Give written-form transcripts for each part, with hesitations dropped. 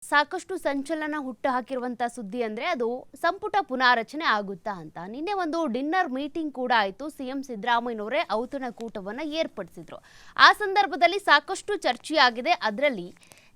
ಸಾಕಷ್ಟು ಸಂಚಲನ ಹುಟ್ಟುಹಾಕಿರುವಂತ ಸುದ್ದಿ ಅಂದ್ರೆ ಅದು ಸಂಪುಟ ಪುನಾರಚನೆ ಆಗುತ್ತಾ ಅಂತ. ನಿನ್ನೆ ಒಂದು ಡಿನ್ನರ್ ಮೀಟಿಂಗ್ ಕೂಡ ಆಯಿತು. ಸಿಎಂ ಸಿದ್ದರಾಮಯ್ಯನವರೇ ಔತಣಕೂಟವನ್ನು ಏರ್ಪಡಿಸಿದ್ರು. ಆ ಸಂದರ್ಭದಲ್ಲಿ ಸಾಕಷ್ಟು ಚರ್ಚೆಯಾಗಿದೆ. ಅದರಲ್ಲಿ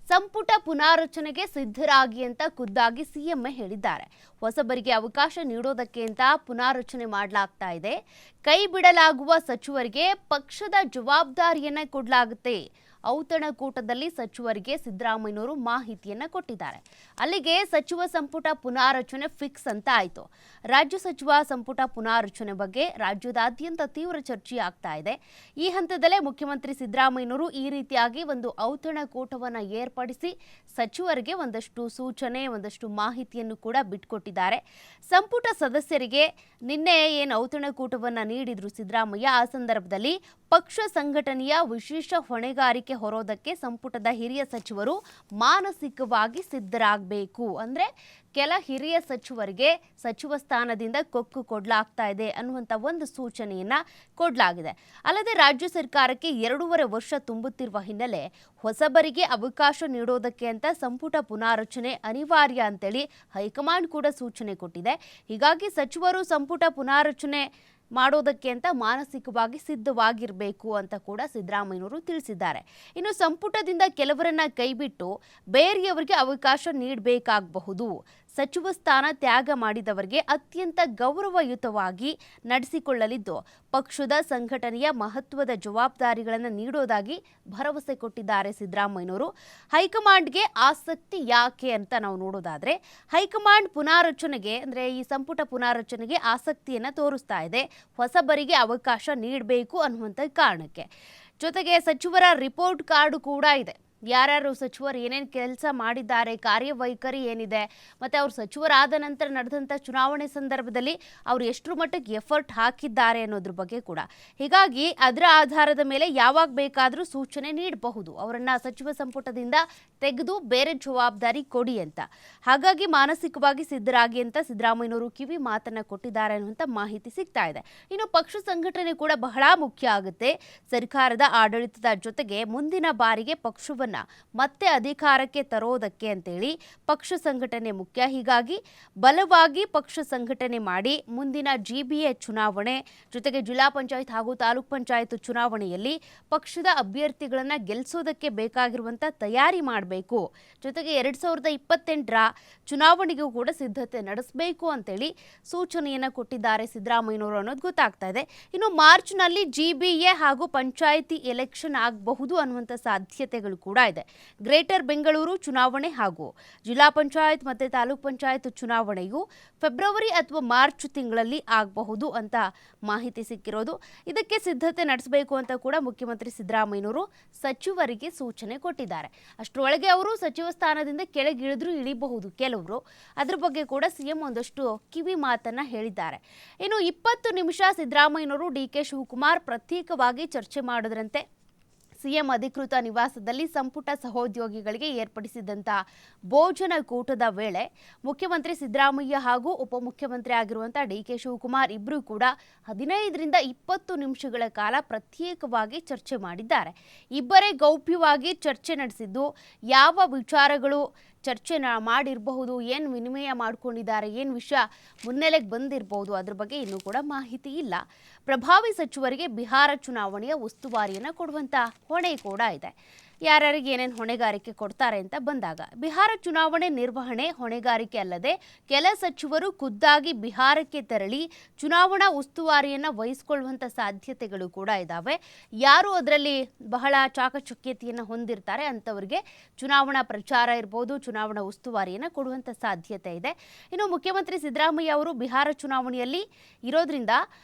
ಸಂಪುಟ ಪುನಾರಚನೆಗೆ ಸಿದ್ಧರಾಗಿ ಅಂತ ಖುದ್ದಾಗಿ ಸಿಎಂ ಹೇಳಿದ್ದಾರೆ. ಹೊಸಬರಿಗೆ ಅವಕಾಶ ನೀಡೋದಕ್ಕೆ ಅಂತ ಪುನಾರಚನೆ ಮಾಡಲಾಗ್ತಾ ಇದೆ. ಕೈ ಬಿಡಲಾಗುವ ಸಚಿವರಿಗೆ ಪಕ್ಷದ ಜವಾಬ್ದಾರಿಯನ್ನ ಕೊಡಲಾಗುತ್ತೆ. ಔತಣಕೂಟದಲ್ಲಿ ಸಚಿವರಿಗೆ ಸಿದ್ದರಾಮಯ್ಯನವರು ಮಾಹಿತಿಯನ್ನ ಕೊಟ್ಟಿದ್ದಾರೆ. ಅಲ್ಲಿಗೆ ಸಚಿವ ಸಂಪುಟ ಪುನಾರಚನೆ ಫಿಕ್ಸ್ ಅಂತ ಆಯಿತು. ರಾಜ್ಯ ಸಚಿವ ಸಂಪುಟ ಪುನಾರಚನೆ ಬಗ್ಗೆ ರಾಜ್ಯದಾದ್ಯಂತ ತೀವ್ರ ಚರ್ಚೆ ಆಗ್ತಾ ಇದೆ. ಈ ಹಂತದಲ್ಲೇ ಮುಖ್ಯಮಂತ್ರಿ ಸಿದ್ದರಾಮಯ್ಯನವರು ಈ ರೀತಿಯಾಗಿ ಒಂದು ಔತಣಕೂಟವನ್ನು ಏರ್ಪಡಿಸಿ ಸಚಿವರಿಗೆ ಒಂದಷ್ಟು ಸೂಚನೆ, ಒಂದಷ್ಟು ಮಾಹಿತಿಯನ್ನು ಕೂಡ ಬಿಟ್ಕೊಟ್ಟಿದ್ದಾರೆ. ಸಂಪುಟ ಸದಸ್ಯರಿಗೆ ನಿನ್ನೆ ಏನು ಔತಣಕೂಟವನ್ನು ನೀಡಿದ್ರು ಸಿದ್ದರಾಮಯ್ಯ, ಆ ಸಂದರ್ಭದಲ್ಲಿ ಪಕ್ಷ ಸಂಘಟನೆಯ ವಿಶೇಷ ಹೊಣೆಗಾರಿಕೆ ಹೊರೋದಕ್ಕೆ ಸಂಪುಟದ ಹಿರಿಯ ಸಚಿವರು ಮಾನಸಿಕವಾಗಿ ಸಿದ್ಧರಾಗಬೇಕು. ಅಂದರೆ ಕೆಲ ಹಿರಿಯ ಸಚಿವರಿಗೆ ಸಚಿವ ಸ್ಥಾನದಿಂದ ಕೊಕ್ಕು ಕೊಡಲಾಗ್ತಾ ಇದೆ ಅನ್ನುವಂಥ ಒಂದು ಸೂಚನೆಯನ್ನ ಕೊಡಲಾಗಿದೆ. ಅಲ್ಲದೆ ರಾಜ್ಯ ಸರ್ಕಾರಕ್ಕೆ 2.5 ವರ್ಷ ತುಂಬುತ್ತಿರುವ ಹಿನ್ನೆಲೆ ಹೊಸಬರಿಗೆ ಅವಕಾಶ ನೀಡೋದಕ್ಕೆ ಅಂತ ಸಂಪುಟ ಪುನಾರಚನೆ ಅನಿವಾರ್ಯ ಅಂತೇಳಿ ಹೈಕಮಾಂಡ್ ಕೂಡ ಸೂಚನೆ ಕೊಟ್ಟಿದೆ. ಹೀಗಾಗಿ ಸಚಿವರು ಸಂಪುಟ ಪುನಾರಚನೆ ಮಾಡೋದಕ್ಕೆ ಅಂತ ಮಾನಸಿಕವಾಗಿ ಸಿದ್ಧವಾಗಿರಬೇಕು ಅಂತ ಕೂಡ ಸಿದ್ದರಾಮಯ್ಯನವರು ತಿಳಿಸಿದ್ದಾರೆ. ಇನ್ನು ಸಂಪುಟದಿಂದ ಕೆಲವರನ್ನ ಕೈಬಿಟ್ಟು ಬೇರೆಯವರಿಗೆ ಅವಕಾಶ ನೀಡಬೇಕಾಗಬಹುದು. ಸಚಿವ ಸ್ಥಾನ ತ್ಯಾಗ ಮಾಡಿದವರಿಗೆ ಅತ್ಯಂತ ಗೌರವಯುತವಾಗಿ ನಡೆಸಿಕೊಳ್ಳಲಿದ್ದು ಪಕ್ಷದ ಸಂಘಟನೆಯ ಮಹತ್ವದ ಜವಾಬ್ದಾರಿಗಳನ್ನು ನೀಡೋದಾಗಿ ಭರವಸೆ ಕೊಟ್ಟಿದ್ದಾರೆ ಸಿದ್ದರಾಮಯ್ಯನವರು. ಹೈಕಮಾಂಡ್ಗೆ ಆಸಕ್ತಿ ಯಾಕೆ ಅಂತ ನಾವು ನೋಡೋದಾದ್ರೆ, ಹೈಕಮಾಂಡ್ ಪುನಾರಚನೆಗೆ ಅಂದರೆ ಈ ಸಂಪುಟ ಪುನಾರಚನೆಗೆ ಆಸಕ್ತಿಯನ್ನು ತೋರಿಸ್ತಾ ಇದೆ. ಹೊಸಬರಿಗೆ ಅವಕಾಶ ನೀಡಬೇಕು ಅನ್ನುವಂಥ ಕಾರಣಕ್ಕೆ. ಜೊತೆಗೆ ಸಚಿವರ ರಿಪೋರ್ಟ್ ಕಾರ್ಡ್ ಕೂಡ ಇದೆ. ಯಾರ್ಯಾರು ಸಚಿವರು ಏನೇನು ಕೆಲಸ ಮಾಡಿದ್ದಾರೆ, ಕಾರ್ಯವೈಖರಿ ಏನಿದೆ, ಮತ್ತು ಅವರು ಸಚಿವರಾದ ನಂತರ ನಡೆದಂಥ ಚುನಾವಣೆ ಸಂದರ್ಭದಲ್ಲಿ ಅವರು ಎಷ್ಟರ ಮಟ್ಟಿಗೆ ಎಫರ್ಟ್ ಹಾಕಿದ್ದಾರೆ ಅನ್ನೋದ್ರ ಬಗ್ಗೆ ಕೂಡ. ಹೀಗಾಗಿ ಅದರ ಆಧಾರದ ಮೇಲೆ ಯಾವಾಗ ಬೇಕಾದರೂ ಸೂಚನೆ ನೀಡಬಹುದು, ಅವರನ್ನು ಸಚಿವ ಸಂಪುಟದಿಂದ ತೆಗೆದು ಬೇರೆ ಜವಾಬ್ದಾರಿ ಕೊಡಿ ಅಂತ. ಹಾಗಾಗಿ ಮಾನಸಿಕವಾಗಿ ಸಿದ್ಧರಾಗಿ ಅಂತ ಸಿದ್ದರಾಮಯ್ಯನವರು ಕಿವಿ ಮಾತನ್ನು ಕೊಟ್ಟಿದ್ದಾರೆ ಅನ್ನುವಂಥ ಮಾಹಿತಿ ಸಿಗ್ತಾ ಇದೆ. ಇನ್ನು ಪಕ್ಷ ಸಂಘಟನೆ ಕೂಡ ಬಹಳ ಮುಖ್ಯ ಆಗುತ್ತೆ. ಸರ್ಕಾರದ ಆಡಳಿತದ ಜೊತೆಗೆ ಮುಂದಿನ ಬಾರಿಗೆ ಪಕ್ಷವನ್ನು ಮತ್ತೆ ಅಧಿಕಾರಕ್ಕೆ ತರೋದಕ್ಕೆ ಅಂತೇಳಿ ಪಕ್ಷ ಸಂಘಟನೆ ಮುಖ್ಯ. ಹೀಗಾಗಿ ಬಲವಾಗಿ ಪಕ್ಷ ಸಂಘಟನೆ ಮಾಡಿ ಮುಂದಿನ GBA ಚುನಾವಣೆ ಜೊತೆಗೆ ಜಿಲ್ಲಾ ಪಂಚಾಯತ್ ಹಾಗೂ ತಾಲೂಕ್ ಪಂಚಾಯತ್ ಚುನಾವಣೆಯಲ್ಲಿ ಪಕ್ಷದ ಅಭ್ಯರ್ಥಿಗಳನ್ನು ಗೆಲ್ಲಿಸೋದಕ್ಕೆ ಬೇಕಾಗಿರುವಂಥ ತಯಾರಿ ಮಾಡಬೇಕು. ಜೊತೆಗೆ 2028ರ ಚುನಾವಣೆಗೂ ಕೂಡ ಸಿದ್ಧತೆ ನಡೆಸಬೇಕು ಅಂತೇಳಿ ಸೂಚನೆಯನ್ನು ಕೊಟ್ಟಿದ್ದಾರೆ ಸಿದ್ದರಾಮಯ್ಯನವರು ಅನ್ನೋದು ಗೊತ್ತಾಗ್ತಾ ಇದೆ. ಇನ್ನು ಮಾರ್ಚ್ನಲ್ಲಿ GBA ಹಾಗೂ ಪಂಚಾಯಿತಿ ಎಲೆಕ್ಷನ್ ಆಗಬಹುದು ಅನ್ನುವಂಥ ಸಾಧ್ಯತೆಗಳು ಕೂಡ ಇದೆ. ಗ್ರೇಟರ್ ಬೆಂಗಳೂರು ಚುನಾವಣೆ ಹಾಗೂ ಜಿಲ್ಲಾ ಪಂಚಾಯತ್ ಮತ್ತು ತಾಲೂಕ್ ಪಂಚಾಯತ್ ಚುನಾವಣೆಯು ಫೆಬ್ರವರಿ ಅಥವಾ ಮಾರ್ಚ್ ತಿಂಗಳಲ್ಲಿ ಆಗಬಹುದು ಅಂತ ಮಾಹಿತಿ ಸಿಕ್ಕಿರೋದು. ಇದಕ್ಕೆ ಸಿದ್ಧತೆ ನಡೆಸಬೇಕು ಅಂತ ಕೂಡ ಮುಖ್ಯಮಂತ್ರಿ ಸಿದ್ದರಾಮಯ್ಯನವರು ಸಚಿವರಿಗೆ ಸೂಚನೆ ಕೊಟ್ಟಿದ್ದಾರೆ. ಅಷ್ಟರೊಳಗೆ ಅವರು ಸಚಿವ ಸ್ಥಾನದಿಂದ ಕೆಳಗಿಳಿದ್ರು ಇಳಿಬಹುದು ಕೆಲವರು. ಅದ್ರ ಬಗ್ಗೆ ಕೂಡ ಸಿಎಂ ಒಂದಷ್ಟು ಕಿವಿ ಮಾತನ್ನ ಹೇಳಿದ್ದಾರೆ. ಇನ್ನು 20 ನಿಮಿಷ ಸಿದ್ದರಾಮಯ್ಯನವರು DK ಶಿವಕುಮಾರ್ ಪ್ರತ್ಯೇಕವಾಗಿ ಚರ್ಚೆ ಮಾಡಿದ್ರಂತೆ. ಸಿಎಂ ಅಧಿಕೃತ ನಿವಾಸದಲ್ಲಿ ಸಂಪುಟ ಸಹೋದ್ಯೋಗಿಗಳಿಗೆ ಏರ್ಪಡಿಸಿದಂಥ ಭೋಜನ ಕೂಟದ ವೇಳೆ ಮುಖ್ಯಮಂತ್ರಿ ಸಿದ್ದರಾಮಯ್ಯ ಹಾಗೂ ಉಪಮುಖ್ಯಮಂತ್ರಿ ಆಗಿರುವಂಥ DK ಶಿವಕುಮಾರ್ ಇಬ್ಬರೂ ಕೂಡ 15ರಿಂದ 20 ನಿಮಿಷಗಳ ಕಾಲ ಪ್ರತ್ಯೇಕವಾಗಿ ಚರ್ಚೆ ಮಾಡಿದ್ದಾರೆ. ಇಬ್ಬರೇ ಗೌಪ್ಯವಾಗಿ ಚರ್ಚೆ ನಡೆಸಿದ್ದು ಯಾವ ವಿಚಾರಗಳು ಚರ್ಚೆ ಮಾಡಿರಬಹುದು, ಏನು ವಿನಿಮಯ ಮಾಡ್ಕೊಂಡಿದ್ದಾರೆ, ಏನು ವಿಷಯ ಮುನ್ನೆಲೆಗೆ ಬಂದಿರಬಹುದು, ಅದ್ರ ಬಗ್ಗೆ ಇನ್ನೂ ಕೂಡ ಮಾಹಿತಿ ಇಲ್ಲ. ಪ್ರಭಾವಿ ಸಚಿವರಿಗೆ ಬಿಹಾರ ಚುನಾವಣೆಯ ಉಸ್ತುವಾರಿಯನ್ನು ಕೊಡುವಂಥ ಹೊಣೆ ಕೂಡ ಇದೆ. ಯಾರ್ಯಾರಿಗೆ ಏನೇನು ಹೊಣೆಗಾರಿಕೆ ಕೊಡ್ತಾರೆ ಅಂತ ಬಂದಾಗ ಬಿಹಾರ ಚುನಾವಣೆ ನಿರ್ವಹಣೆ ಹೊಣೆಗಾರಿಕೆ ಅಲ್ಲದೆ ಕೆಲ ಸಚಿವರು ಖುದ್ದಾಗಿ ಬಿಹಾರಕ್ಕೆ ತೆರಳಿ ಚುನಾವಣಾ ಉಸ್ತುವಾರಿಯನ್ನು ವಹಿಸಿಕೊಳ್ಳುವಂಥ ಸಾಧ್ಯತೆಗಳು ಕೂಡ ಇದ್ದಾವೆ. ಯಾರು ಅದರಲ್ಲಿ ಬಹಳ ಚಾಕಚಕ್ಯತೆಯನ್ನು ಹೊಂದಿರ್ತಾರೆ ಅಂಥವರಿಗೆ ಚುನಾವಣಾ ಪ್ರಚಾರ ಇರ್ಬೋದು, ಚುನಾವಣಾ ಉಸ್ತುವಾರಿಯನ್ನು ಕೊಡುವಂಥ ಸಾಧ್ಯತೆ ಇದೆ. ಇನ್ನು ಮುಖ್ಯಮಂತ್ರಿ ಸಿದ್ದರಾಮಯ್ಯ ಅವರು ಬಿಹಾರ ಚುನಾವಣೆಯಲ್ಲಿ ಇರೋದ್ರಿಂದ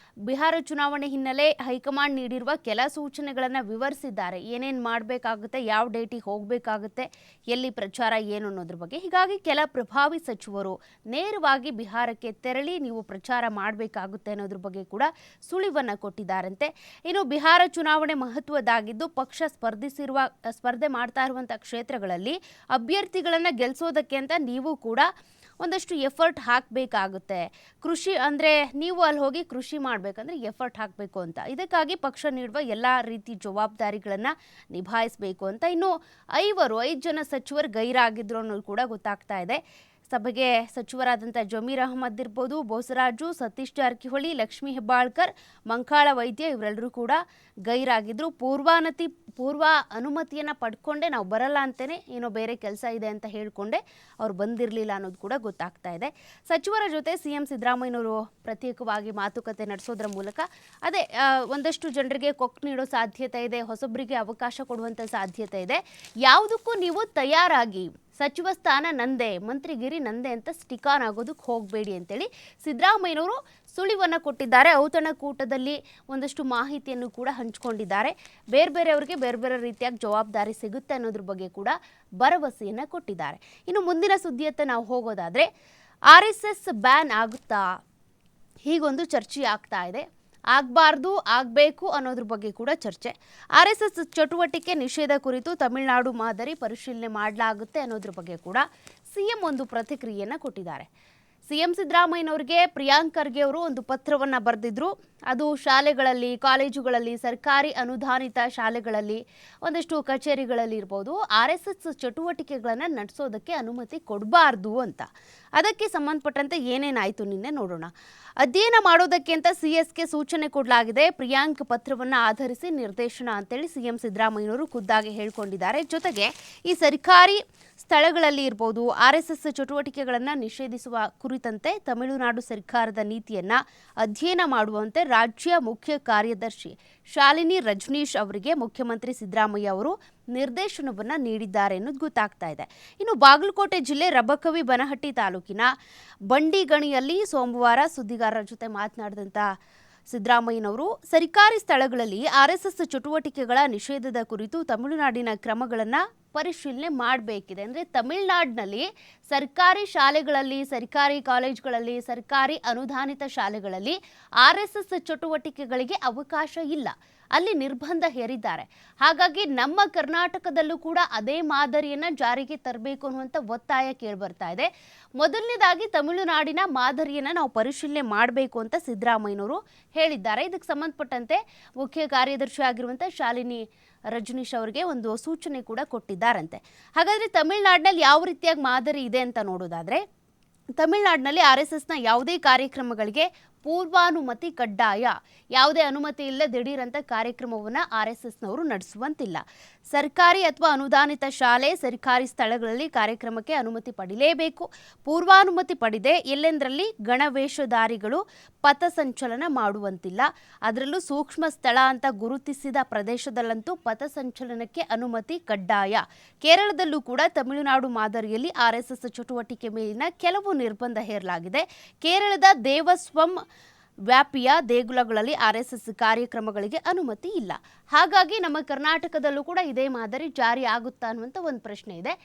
ಬಿಹಾರ ಚುನಾವಣೆ ಹಿನ್ನೆಲೆ ಹೈಕಮಾಂಡ್ ನೀಡಿರುವ ಕೆಲ ಸೂಚನೆಗಳನ್ನು ವಿವರಿಸಿದ್ದಾರೆ. ಏನೇನು ಮಾಡಬೇಕಾಗುತ್ತೆ, ಯಾವ ಡೇಟಿಗೆ ಹೋಗಬೇಕಾಗುತ್ತೆ, ಎಲ್ಲಿ ಪ್ರಚಾರ ಏನು ಅನ್ನೋದ್ರ ಬಗ್ಗೆ. ಹೀಗಾಗಿ ಕೆಲ ಪ್ರಭಾವಿ ಸಚಿವರು ನೇರವಾಗಿ ಬಿಹಾರಕ್ಕೆ ತೆರಳಿ ನೀವು ಪ್ರಚಾರ ಮಾಡಬೇಕಾಗುತ್ತೆ ಅನ್ನೋದ್ರ ಬಗ್ಗೆ ಕೂಡ ಸುಳಿವನ್ನು ಕೊಟ್ಟಿದ್ದಾರಂತೆ. ಇನ್ನು ಬಿಹಾರ ಚುನಾವಣೆ ಮಹತ್ವದಾಗಿದ್ದು ಪಕ್ಷ ಸ್ಪರ್ಧೆ ಮಾಡ್ತಾ ಇರುವಂಥ ಕ್ಷೇತ್ರಗಳಲ್ಲಿ ಅಭ್ಯರ್ಥಿಗಳನ್ನು ಗೆಲ್ಲಿಸೋದಕ್ಕೆ ಅಂತ ನೀವು ಕೂಡ ಒಂದಷ್ಟು ಎಫರ್ಟ್ ಹಾಕಬೇಕಾಗುತ್ತೆ. ಕೃಷಿ ಅಂದರೆ ನೀವು ಅಲ್ಲಿ ಹೋಗಿ ಕೃಷಿ ಮಾಡಬೇಕಂದ್ರೆ ಎಫರ್ಟ್ ಹಾಕಬೇಕು ಅಂತ. ಇದಕ್ಕಾಗಿ ಪಕ್ಷ ನೀಡುವ ಎಲ್ಲ ರೀತಿ ಜವಾಬ್ದಾರಿಗಳನ್ನು ನಿಭಾಯಿಸಬೇಕು ಅಂತ. ಇನ್ನು 5 ಜನ ಸಚಿವರು ಗೈರಾಗಿದ್ರು ಅನ್ನೋದು ಕೂಡ ಗೊತ್ತಾಗ್ತಾ ಇದೆ. ಸಭೆಗೆ ಸಚಿವರಾದಂಥ ಜಮೀರ್ ಅಹಮದ್ ಇರ್ಬೋದು, ಬೋಸರಾಜು, ಸತೀಶ್ ಜಾರಕಿಹೊಳಿ, ಲಕ್ಷ್ಮೀ ಹೆಬ್ಬಾಳ್ಕರ್, ಮಂಕಾಳ ವೈದ್ಯ ಇವರೆಲ್ಲರೂ ಕೂಡ ಗೈರಾಗಿದ್ದರು. ಪೂರ್ವ ಅನುಮತಿಯನ್ನು ಪಡ್ಕೊಂಡೆ ನಾವು ಬರಲ್ಲ ಅಂತಲೇ ಏನೋ ಬೇರೆ ಕೆಲಸ ಇದೆ ಅಂತ ಹೇಳಿಕೊಂಡೆ ಅವ್ರು ಬಂದಿರಲಿಲ್ಲ ಅನ್ನೋದು ಕೂಡ ಗೊತ್ತಾಗ್ತಾ ಇದೆ. ಸಚಿವರ ಜೊತೆ CM ಸಿದ್ದರಾಮಯ್ಯನವರು ಪ್ರತ್ಯೇಕವಾಗಿ ಮಾತುಕತೆ ನಡೆಸೋದ್ರ ಮೂಲಕ ಒಂದಷ್ಟು ಜನರಿಗೆ ಕೊಕ್ ನೀಡೋ ಸಾಧ್ಯತೆ ಇದೆ, ಹೊಸಬರಿಗೆ ಅವಕಾಶ ಕೊಡುವಂಥ ಸಾಧ್ಯತೆ ಇದೆ. ಯಾವುದಕ್ಕೂ ನೀವು ತಯಾರಾಗಿ ಸಚಿವ ಸ್ಥಾನ ನಂದೆ, ಮಂತ್ರಿಗಿರಿ ನಂದೆ ಅಂತ ಸ್ಟಿಕಾನ್ ಆಗೋದಕ್ಕೆ ಹೋಗಬೇಡಿ ಅಂತೇಳಿ ಸಿದ್ದರಾಮಯ್ಯನವರು ಸುಳಿವನ್ನು ಕೊಟ್ಟಿದ್ದಾರೆ. ಔತಣಕೂಟದಲ್ಲಿ ಒಂದಷ್ಟು ಮಾಹಿತಿಯನ್ನು ಕೂಡ ಹಂಚಿಕೊಂಡಿದ್ದಾರೆ. ಬೇರೆಯವರಿಗೆ ಬೇರೆ ರೀತಿಯಾಗಿ ಜವಾಬ್ದಾರಿ ಸಿಗುತ್ತೆ ಅನ್ನೋದ್ರ ಬಗ್ಗೆ ಕೂಡ ಭರವಸೆಯನ್ನು ಕೊಟ್ಟಿದ್ದಾರೆ. ಇನ್ನು ಮುಂದಿನ ಸುದ್ದಿಯತ್ತ ನಾವು ಹೋಗೋದಾದರೆ RSS ಬ್ಯಾನ್ ಆಗುತ್ತಾ, ಹೀಗೊಂದು ಚರ್ಚೆ ಆಗ್ತಾ ಇದೆ. ಆಗಬಾರ್ದು, ಆಗಬೇಕು ಅನ್ನೋದ್ರ ಬಗ್ಗೆ ಕೂಡ ಚರ್ಚೆ. RSS ಚಟುವಟಿಕೆ ನಿಷೇಧ ಕುರಿತು ತಮಿಳುನಾಡು ಮಾದರಿ ಪರಿಶೀಲನೆ ಮಾಡಲಾಗುತ್ತೆ ಅನ್ನೋದ್ರ ಬಗ್ಗೆ ಕೂಡ CM ಒಂದು ಪ್ರತಿಕ್ರಿಯೆಯನ್ನು ಕೊಟ್ಟಿದ್ದಾರೆ. CM ಸಿದ್ದರಾಮಯ್ಯನವರಿಗೆ ಪ್ರಿಯಾಂಕ್ ಖರ್ಗೆ ಅವರು ಒಂದು ಪತ್ರವನ್ನು ಬರೆದಿದ್ರು. ಅದು ಶಾಲೆಗಳಲ್ಲಿ, ಕಾಲೇಜುಗಳಲ್ಲಿ, ಸರ್ಕಾರಿ ಅನುದಾನಿತ ಶಾಲೆಗಳಲ್ಲಿ, ಒಂದಷ್ಟು ಕಚೇರಿಗಳಲ್ಲಿ ಇರ್ಬೋದು, RSS ಚಟುವಟಿಕೆಗಳನ್ನು ನಡೆಸೋದಕ್ಕೆ ಅನುಮತಿ ಕೊಡಬಾರ್ದು ಅಂತ. ಅದಕ್ಕೆ ಸಂಬಂಧಪಟ್ಟಂತೆ ಏನೇನಾಯಿತು ನಿನ್ನೆ ನೋಡೋಣ. ಅಧ್ಯಯನ ಮಾಡೋದಕ್ಕೆ ಅಂತ CS ಸೂಚನೆ ಕೊಡಲಾಗಿದೆ. ಪ್ರಿಯಾಂಕ್ ಪತ್ರವನ್ನು ಆಧರಿಸಿ ನಿರ್ದೇಶನ ಅಂತೇಳಿ CM ಸಿದ್ದರಾಮಯ್ಯನವರು ಖುದ್ದಾಗಿ ಹೇಳ್ಕೊಂಡಿದ್ದಾರೆ. ಜೊತೆಗೆ ಈ ಸರ್ಕಾರಿ ಸ್ಥಳಗಳಲ್ಲಿ ಇರ್ಬೋದು RSS ಚಟುವಟಿಕೆಗಳನ್ನು ನಿಷೇಧಿಸುವ ಕುರಿತಂತೆ ತಮಿಳುನಾಡು ಸರ್ಕಾರದ ನೀತಿಯನ್ನು ಅಧ್ಯಯನ ಮಾಡುವಂತೆ ರಾಜ್ಯ ಮುಖ್ಯ ಕಾರ್ಯದರ್ಶಿ ಶಾಲಿನಿ ರಜನೀಶ್ ಅವರಿಗೆ ಮುಖ್ಯಮಂತ್ರಿ ಸಿದ್ದರಾಮಯ್ಯ ಅವರು ನಿರ್ದೇಶನವನ್ನು ನೀಡಿದ್ದಾರೆ ಅನ್ನೋದು ಗೊತ್ತಾಗ್ತಾ ಇದೆ. ಇನ್ನು ಬಾಗಲಕೋಟೆ ಜಿಲ್ಲೆ ರಬಕವಿ ಬನಹಟ್ಟಿ ತಾಲೂಕಿನ ಬಂಡಿಗಣಿಯಲ್ಲಿ ಸೋಮವಾರ ಸುದ್ದಿಗಾರರ ಜೊತೆ ಮಾತನಾಡಿದಂಥ ಸಿದ್ದರಾಮಯ್ಯನವರು ಸರ್ಕಾರಿ ಸ್ಥಳಗಳಲ್ಲಿ RSS ಚಟುವಟಿಕೆಗಳ ನಿಷೇಧದ ಕುರಿತು ತಮಿಳುನಾಡಿನ ಕ್ರಮಗಳನ್ನು ಪರಿಶೀಲನೆ ಮಾಡಬೇಕಿದೆ. ಅಂದರೆ ತಮಿಳುನಾಡಿನಲ್ಲಿ ಸರ್ಕಾರಿ ಶಾಲೆಗಳಲ್ಲಿ, ಸರ್ಕಾರಿ ಕಾಲೇಜುಗಳಲ್ಲಿ, ಸರ್ಕಾರಿ ಅನುದಾನಿತ ಶಾಲೆಗಳಲ್ಲಿ RSS ಚಟುವಟಿಕೆಗಳಿಗೆ ಅವಕಾಶ ಇಲ್ಲ, ಅಲ್ಲಿ ನಿರ್ಬಂಧ ಹೇರಿದ್ದಾರೆ. ಹಾಗಾಗಿ ನಮ್ಮ ಕರ್ನಾಟಕದಲ್ಲೂ ಕೂಡ ಅದೇ ಮಾದರಿಯನ್ನು ಜಾರಿಗೆ ತರಬೇಕು ಅನ್ನುವಂಥ ಒತ್ತಾಯ ಕೇಳಿಬರ್ತಾ ಇದೆ. ಮೊದಲನೇದಾಗಿ ತಮಿಳುನಾಡಿನ ಮಾದರಿಯನ್ನು ನಾವು ಪರಿಶೀಲನೆ ಮಾಡಬೇಕು ಅಂತ ಸಿದ್ದರಾಮಯ್ಯನವರು ಹೇಳಿದ್ದಾರೆ. ಇದಕ್ಕೆ ಸಂಬಂಧಪಟ್ಟಂತೆ ಮುಖ್ಯ ಕಾರ್ಯದರ್ಶಿ ಆಗಿರುವಂಥ ಶಾಲಿನಿ ರಜನೀಶ್ ಅವರಿಗೆ ಒಂದು ಸೂಚನೆ ಕೂಡ ಕೊಟ್ಟಿದ್ದಾರಂತೆ. ಹಾಗಾದರೆ ತಮಿಳುನಾಡಿನಲ್ಲಿ ಯಾವ ರೀತಿಯಾಗಿ ಮಾದರಿ ಇದೆ ಅಂತ ನೋಡೋದಾದರೆ, ತಮಿಳುನಾಡಿನಲ್ಲಿ RSSನ ಯಾವುದೇ ಕಾರ್ಯಕ್ರಮಗಳಿಗೆ ಪೂರ್ವಾನುಮತಿ ಕಡ್ಡಾಯ. ಯಾವುದೇ ಅನುಮತಿ ಇಲ್ಲ ದಿಢೀರಂತ ಕಾರ್ಯಕ್ರಮವನ್ನು RSSನವರು ನಡೆಸುವಂತಿಲ್ಲ. ಸರ್ಕಾರಿ ಅಥವಾ ಅನುದಾನಿತ ಶಾಲೆ, ಸರ್ಕಾರಿ ಸ್ಥಳಗಳಲ್ಲಿ ಕಾರ್ಯಕ್ರಮಕ್ಕೆ ಅನುಮತಿ ಪಡಿಲೇಬೇಕು. ಪೂರ್ವಾನುಮತಿ ಪಡೆದೇ ಎಲ್ಲೆಂದರಲ್ಲಿ ಗಣವೇಷಧಾರಿಗಳು ಪಥಸಂಚಲನ ಮಾಡುವಂತಿಲ್ಲ. ಅದರಲ್ಲೂ ಸೂಕ್ಷ್ಮ ಸ್ಥಳ ಅಂತ ಗುರುತಿಸಿದ ಪ್ರದೇಶದಲ್ಲಂತೂ ಪಥಸಂಚಲನಕ್ಕೆ ಅನುಮತಿ ಕಡ್ಡಾಯ. ಕೇರಳದಲ್ಲೂ ಕೂಡ ತಮಿಳುನಾಡು ಮಾದರಿಯಲ್ಲಿ RSS ಚಟುವಟಿಕೆ ಮೇಲಿನ ಕೆಲವು ನಿರ್ಬಂಧ ಹೇರಲಾಗಿದೆ. ಕೇರಳದ ದೇವಸ್ವಂ ವ್ಯಾಪಿಯ ದೇಗುಲಗಳಲ್ಲಿ RSS ಕಾರ್ಯಕ್ರಮಗಳಿಗೆ ಅನುಮತಿ ಇಲ್ಲ. ಹಾಗಾಗಿ ನಮ್ಮ ಕರ್ನಾಟಕದಲ್ಲೂ ಕೂಡ ಇದೇ ಮಾದರಿ ಜಾರಿ ಆಗುತ್ತಾ ಅನ್ನುವಂಥ ಒಂದು ಪ್ರಶ್ನೆ ಇದೆ.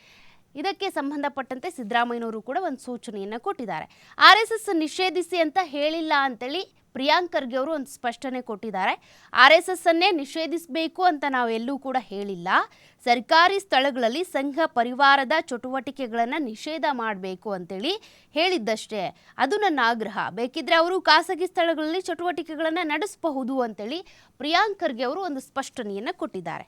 ಇದಕ್ಕೆ ಸಂಬಂಧಪಟ್ಟಂತೆ ಸಿದ್ದರಾಮಯ್ಯನವರು ಕೂಡ ಒಂದು ಸೂಚನೆಯನ್ನು ಕೊಟ್ಟಿದ್ದಾರೆ. RSS ನಿಷೇಧಿಸಿ ಅಂತ ಹೇಳಿಲ್ಲ ಅಂತೇಳಿ ಪ್ರಿಯಾಂಕ್ ಖರ್ಗೆ ಅವರು ಒಂದು ಸ್ಪಷ್ಟನೆ ಕೊಟ್ಟಿದ್ದಾರೆ. RSS ಅನ್ನೇ ನಿಷೇಧಿಸಬೇಕು ಅಂತ ನಾವೆಲ್ಲೂ ಕೂಡ ಹೇಳಿಲ್ಲ. ಸರ್ಕಾರಿ ಸ್ಥಳಗಳಲ್ಲಿ ಸಂಘ ಪರಿವಾರದ ಚಟುವಟಿಕೆಗಳನ್ನು ನಿಷೇಧ ಮಾಡಬೇಕು ಅಂತೇಳಿ ಹೇಳಿದ್ದಷ್ಟೇ. ಅದು ನನ್ನ ಆಗ್ರಹ. ಬೇಕಿದ್ರೆ ಅವರು ಖಾಸಗಿ ಸ್ಥಳಗಳಲ್ಲಿ ಚಟುವಟಿಕೆಗಳನ್ನು ನಡೆಸಬಹುದು ಅಂತೇಳಿ ಪ್ರಿಯಾಂಕ್ ಖರ್ಗೆ ಅವರು ಒಂದು ಸ್ಪಷ್ಟನೆಯನ್ನು ಕೊಟ್ಟಿದ್ದಾರೆ.